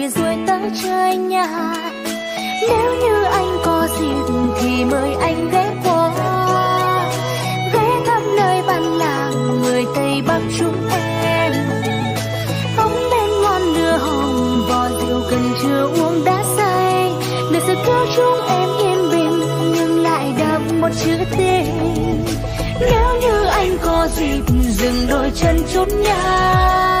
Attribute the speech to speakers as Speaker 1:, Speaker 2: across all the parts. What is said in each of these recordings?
Speaker 1: miền xuôi tới chơi nhà. Nếu như anh có dịp thì mời anh ghé qua, ghé thăm nơi bản làng người Tây Bắc chúng em. Bóng đêm ngon lửa hồng, vò rượu cần chưa uống đã say. Người sẽ cứu chúng em yên bình nhưng lại đậm một chữ tình. Nếu như anh có dịp dừng đôi chân chút nhà,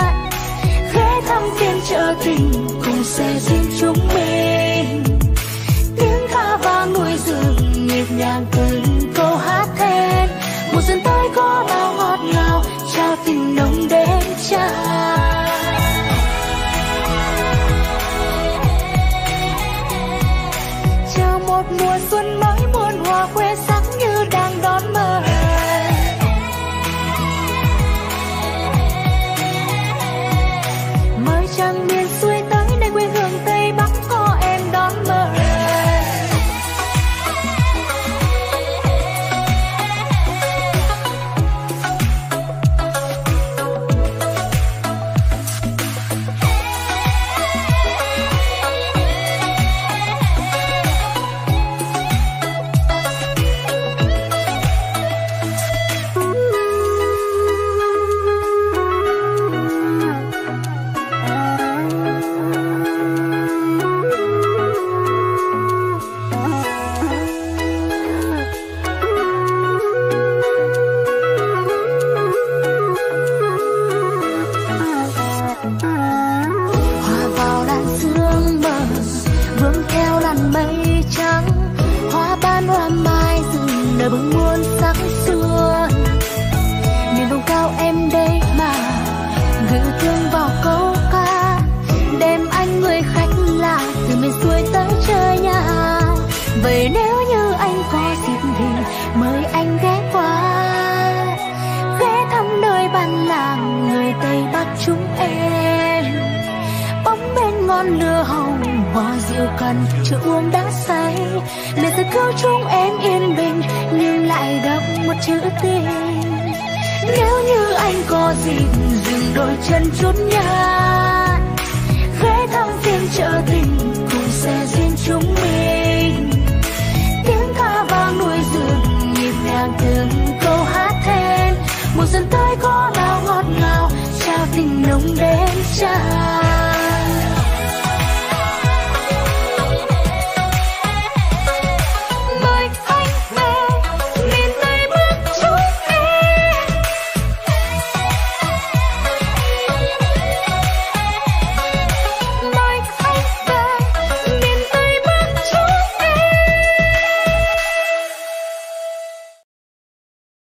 Speaker 1: ghé thăm phiên chợ tình cùng xe duyên chúng mình. Tiếng ca vang núi rừng nhịp nhàng từng câu hát then. Mùa xuân tới có bao ngọt ngào trao tình nồng đến tràn. Chào một mùa xuân mới muôn hoa khoe sắc như đang đón mời. Mời chàng miền xuôi tới nơi quê hương Tây Bắc có em đón mời. Vậy nếu như anh có dịp thì mời anh ghé qua, ghé thăm nơi bản làng người Tây Bắc chúng em. Bóng bên ngọn lửa hồng, vò rượu cần chưa uống đã say. Người sẽ cứu chúng em yên bình nhưng lại đậm một chữ tình. Nếu như anh có dịp dừng đôi chân chút nhà, ghé thăm phiên chợ tình cùng xe duyên chúng